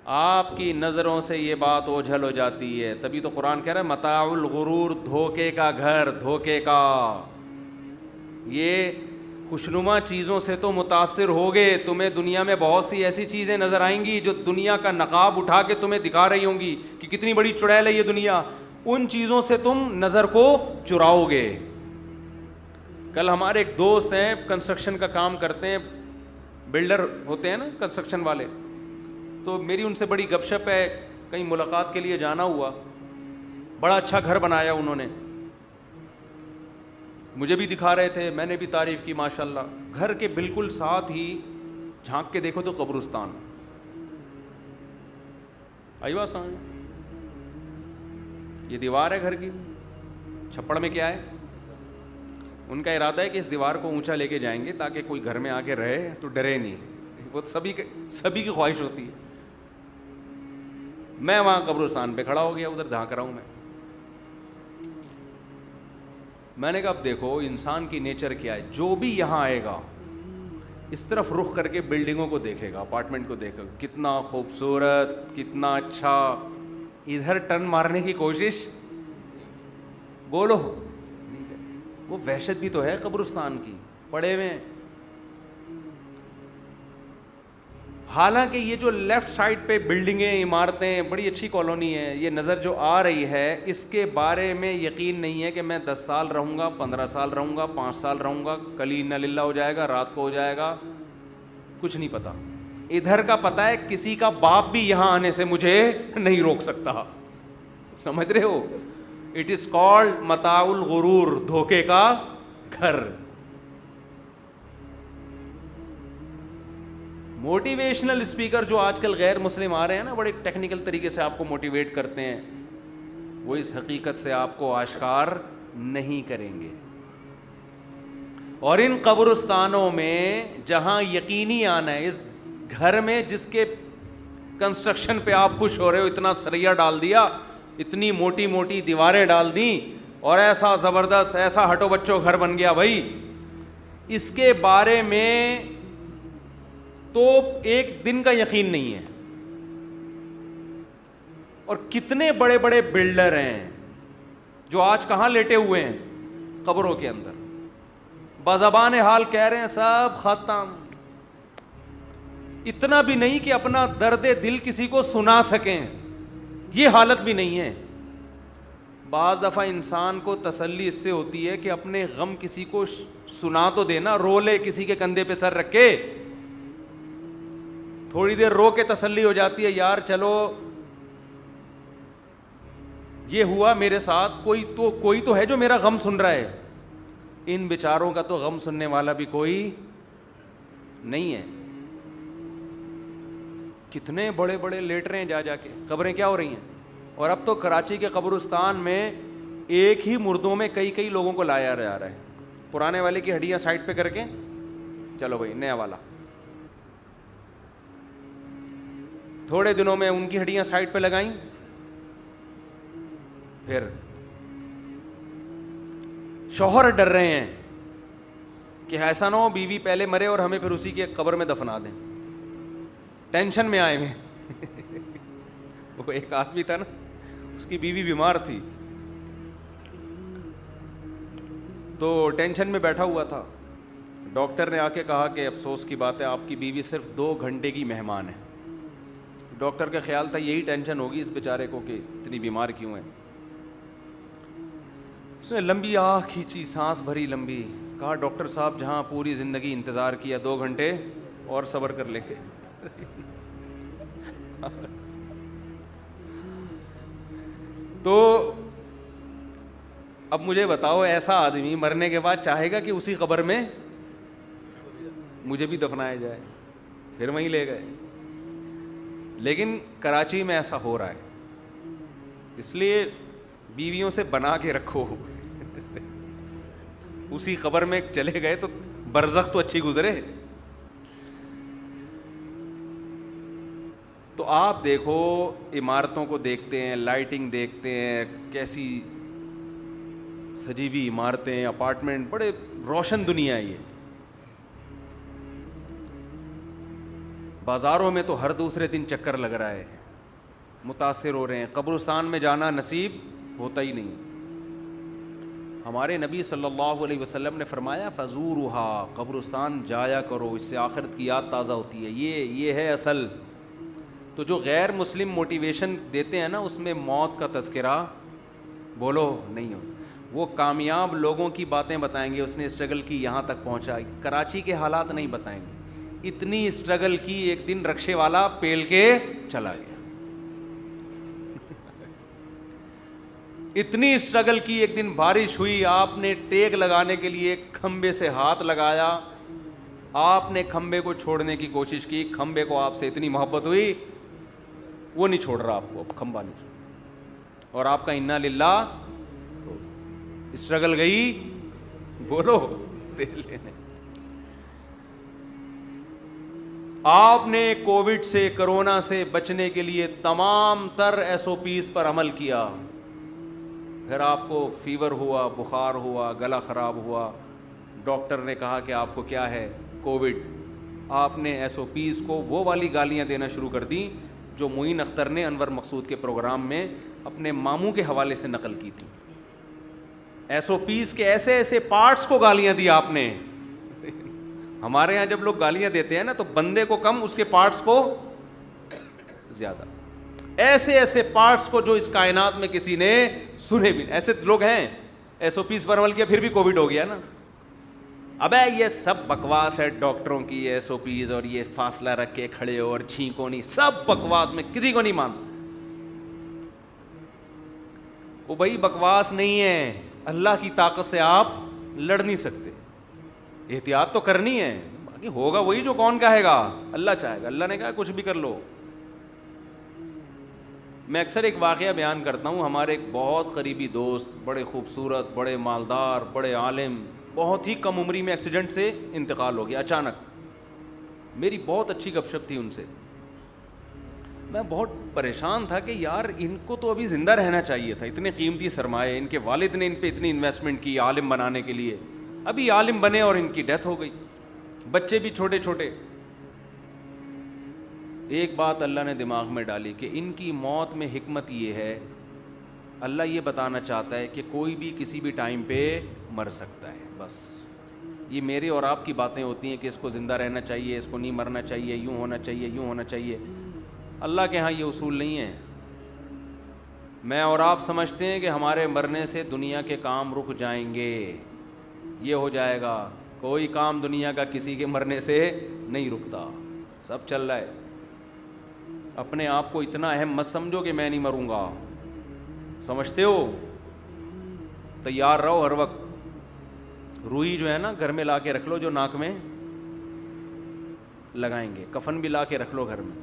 آپ کی نظروں سے یہ بات اوجھل ہو جاتی ہے. تبھی تو قرآن کہہ رہا ہے متاع الغرور, دھوکے کا گھر, دھوکے کا. یہ خوشنما چیزوں سے تو متاثر ہوگے, تمہیں دنیا میں بہت سی ایسی چیزیں نظر آئیں گی جو دنیا کا نقاب اٹھا کے تمہیں دکھا رہی ہوں گی کہ کتنی بڑی چڑیل ہے یہ دنیا. ان چیزوں سے تم نظر کو چراؤ گے. کل ہمارے ایک دوست ہیں, کنسٹرکشن کا کام کرتے ہیں, بلڈر ہوتے ہیں نا کنسٹرکشن والے, تو میری ان سے بڑی گپ شپ ہے. کہیں ملاقات کے لیے جانا ہوا, بڑا اچھا گھر بنایا انہوں نے, مجھے بھی دکھا رہے تھے, میں نے بھی تعریف کی ماشاءاللہ. گھر کے بالکل ساتھ ہی جھانک کے دیکھو تو قبرستان. آئی بات سمجھ؟ یہ دیوار ہے گھر کی, چھپڑ میں کیا ہے؟ ان کا ارادہ ہے کہ اس دیوار کو اونچا لے کے جائیں گے تاکہ کوئی گھر میں آ کے رہے تو ڈرے نہیں. وہ سبھی کی خواہش ہوتی ہے. میں وہاں قبرستان پہ کھڑا ہو گیا, ادھر دھانک رہا ہوں. میں نے کہا اب دیکھو انسان کی نیچر کیا ہے, جو بھی یہاں آئے گا اس طرف رخ کر کے بلڈنگوں کو دیکھے گا, اپارٹمنٹ کو دیکھے گا, کتنا خوبصورت, کتنا اچھا. ادھر ٹرن مارنے کی کوشش بولو, وہ وحشت بھی تو ہے قبرستان کی پڑے ہوئے. حالانکہ یہ جو لیفٹ سائڈ پہ بلڈنگیں, عمارتیں, بڑی اچھی کالونی ہے, یہ نظر جو آ رہی ہے اس کے بارے میں یقین نہیں ہے کہ میں 10 سال رہوں گا, 15 سال رہوں گا, 5 سال رہوں گا, کل ہی انا للہ ہو جائے گا, رات کو ہو جائے گا, کچھ نہیں پتا. ادھر کا پتا ہے کسی کا باپ بھی یہاں آنے سے مجھے نہیں روک سکتا. سمجھ رہے ہو؟ اٹ از کالڈ متاع الغرور, دھوکے کا گھر. موٹیویشنل اسپیکر جو آج کل غیر مسلم آ رہے ہیں نا, بڑے ٹیکنیکل طریقے سے آپ کو موٹیویٹ کرتے ہیں, وہ اس حقیقت سے آپ کو آشکار نہیں کریں گے. اور ان قبرستانوں میں جہاں یقینی آنا ہے, اس گھر میں جس کے کنسٹرکشن پہ آپ خوش ہو رہے ہو, اتنا سریا ڈال دیا, اتنی موٹی موٹی دیواریں ڈال دیں, اور ایسا زبردست, ایسا ہٹو بچوں گھر بن گیا بھائی, اس کے بارے میں تو ایک دن کا یقین نہیں ہے. اور کتنے بڑے بڑے بلڈر ہیں جو آج کہاں لیٹے ہوئے ہیں؟ قبروں کے اندر. بزبان حال کہہ رہے ہیں سب ختم. اتنا بھی نہیں کہ اپنا درد دل کسی کو سنا سکیں, یہ حالت بھی نہیں ہے. بعض دفعہ انسان کو تسلی اس سے ہوتی ہے کہ اپنے غم کسی کو سنا تو دینا, رو لے کسی کے کندھے پہ سر رکھ کے, تھوڑی دیر رو کے تسلی ہو جاتی ہے, یار چلو یہ ہوا میرے ساتھ, کوئی تو ہے جو میرا غم سن رہا ہے. ان بیچاروں کا تو غم سننے والا بھی کوئی نہیں ہے. کتنے بڑے بڑے لیٹ رہے ہیں جا جا کے, قبریں کیا ہو رہی ہیں. اور اب تو کراچی کے قبرستان میں ایک ہی مردوں میں کئی کئی لوگوں کو لایا جا رہا ہے. پرانے والے کی ہڈیاں سائڈ پہ کر کے چلو بھائی نیا والا, تھوڑے دنوں میں ان کی ہڈیاں سائڈ پہ لگائیں, پھر شوہر ڈر رہے ہیں کہ ایسا نہ ہو بیوی پہلے مرے اور ہمیں پھر اسی کے قبر میں دفنا دیں. ٹینشن میں آئے ہوئے. وہ ایک آدمی تھا نا, اس کی بیوی بیمار تھی تو ٹینشن میں بیٹھا ہوا تھا. ڈاکٹر نے آ کے کہا کہ افسوس کی بات ہے آپ کی بیوی صرف 2 گھنٹے کی مہمان ہے. ڈاکٹر کا خیال تھا یہی ٹینشن ہوگی اس بیچارے کو کہ اتنی بیمار کیوں ہے. اس نے لمبی آہ کھینچی, سانس بھری لمبی, کہا ڈاکٹر صاحب جہاں پوری زندگی انتظار کیا 2 گھنٹے اور صبر کر لیں گے. تو اب مجھے بتاؤ ایسا آدمی مرنے کے بعد چاہے گا کہ اسی قبر میں مجھے بھی دفنایا جائے؟ پھر وہیں لے گئے. لیکن کراچی میں ایسا ہو رہا ہے, اس لیے بیویوں سے بنا کے رکھو. اسی قبر میں چلے گئے تو برزخ تو اچھی گزرے. تو آپ دیکھو عمارتوں کو دیکھتے ہیں, لائٹنگ دیکھتے ہیں, کیسی سجی ہوئی عمارتیں, اپارٹمنٹ, بڑے روشن دنیا ہے یہ. بازاروں میں تو ہر دوسرے دن چکر لگ رہا ہے, متاثر ہو رہے ہیں, قبرستان میں جانا نصیب ہوتا ہی نہیں. ہمارے نبی صلی اللہ علیہ وسلم نے فرمایا فزورھا, قبرستان جایا کرو, اس سے آخرت کی یاد تازہ ہوتی ہے. یہ ہے اصل. تو جو غیر مسلم موٹیویشن دیتے ہیں نا, اس میں موت کا تذکرہ بولو نہیں ہو. وہ کامیاب لوگوں کی باتیں بتائیں گے, اس نے اسٹرگل کی یہاں تک پہنچا. کراچی کے حالات نہیں بتائیں گے, اتنی اسٹرگل کی, ایک دن رکشے والا پیل کے چلا گیا. اتنی اسٹرگل کی, ایک دن بارش ہوئی, آپ نے ٹیک لگانے کے لیے کھمبے سے ہاتھ لگایا, آپ نے کھمبے کو چھوڑنے کی کوشش کی, کھمبے کو آپ سے اتنی محبت ہوئی, وہ نہیں چھوڑ رہا آپ کو, کھمبا نہیں چھوڑ, اور آپ کا انا للہ. اسٹرگل گئی بولو لینے. آپ نے کووڈ سے, کرونا سے بچنے کے لیے تمام تر ایس او پیز پر عمل کیا, پھر آپ کو فیور ہوا, بخار ہوا, گلا خراب ہوا, ڈاکٹر نے کہا کہ آپ کو کیا ہے, کووڈ. آپ نے ایس او پیز کو وہ والی گالیاں دینا شروع کر دیں جو معین اختر نے انور مقصود کے پروگرام میں اپنے ماموں کے حوالے سے نقل کی تھی. ایس او پیز کے ایسے ایسے پارٹس کو گالیاں دی آپ نے. ہمارے ہاں جب لوگ گالیاں دیتے ہیں نا تو بندے کو کم, اس کے پارٹس کو زیادہ. ایسے ایسے پارٹس کو جو اس کائنات میں کسی نے سنے بھی. ایسے لوگ ہیں ایس او پیز پر عمل کیا, پھر بھی کووڈ ہو گیا نا. ابے یہ سب بکواس ہے ڈاکٹروں کی, ایس او پیز اور یہ فاصلہ رکھ کے کھڑے ہو اور چھینکو نہیں, سب بکواس, میں کسی کو نہیں مانتا. وہ بھائی بکواس نہیں ہے, اللہ کی طاقت سے آپ لڑ نہیں سکتے, احتیاط تو کرنی ہے. باقی ہوگا وہی جو کون کہے گا, اللہ چاہے گا. اللہ نے کہا کچھ بھی کر لو. میں اکثر ایک واقعہ بیان کرتا ہوں. ہمارے ایک بہت قریبی دوست, بڑے خوبصورت, بڑے مالدار, بڑے عالم, بہت ہی کم عمری میں ایکسیڈنٹ سے انتقال ہو گیا اچانک. میری بہت اچھی گپ شپ تھی ان سے. میں بہت پریشان تھا کہ یار ان کو تو ابھی زندہ رہنا چاہیے تھا, اتنے قیمتی سرمایہ, ان کے والد نے ان پہ اتنی انویسٹمنٹ کی عالم بنانے کے لیے, ابھی عالم بنے اور ان کی ڈیتھ ہو گئی, بچے بھی چھوٹے چھوٹے. ایک بات اللہ نے دماغ میں ڈالی کہ ان کی موت میں حکمت یہ ہے, اللہ یہ بتانا چاہتا ہے کہ کوئی بھی کسی بھی ٹائم پہ مر سکتا ہے. بس یہ میرے اور آپ کی باتیں ہوتی ہیں کہ اس کو زندہ رہنا چاہیے, اس کو نہیں مرنا چاہیے, یوں ہونا چاہیے, یوں ہونا چاہیے. اللہ کے ہاں یہ اصول نہیں ہے. میں اور آپ سمجھتے ہیں کہ ہمارے مرنے سے دنیا کے کام رک جائیں گے, یہ ہو جائے گا. کوئی کام دنیا کا کسی کے مرنے سے نہیں رکتا, سب چل رہا ہے. اپنے آپ کو اتنا اہم مت سمجھو کہ میں نہیں مروں گا, سمجھتے ہو, تیار رہو ہر وقت. روئی جو ہے نا گھر میں لا کے رکھ لو, جو ناک میں لگائیں گے, کفن بھی لا کے رکھ لو گھر میں.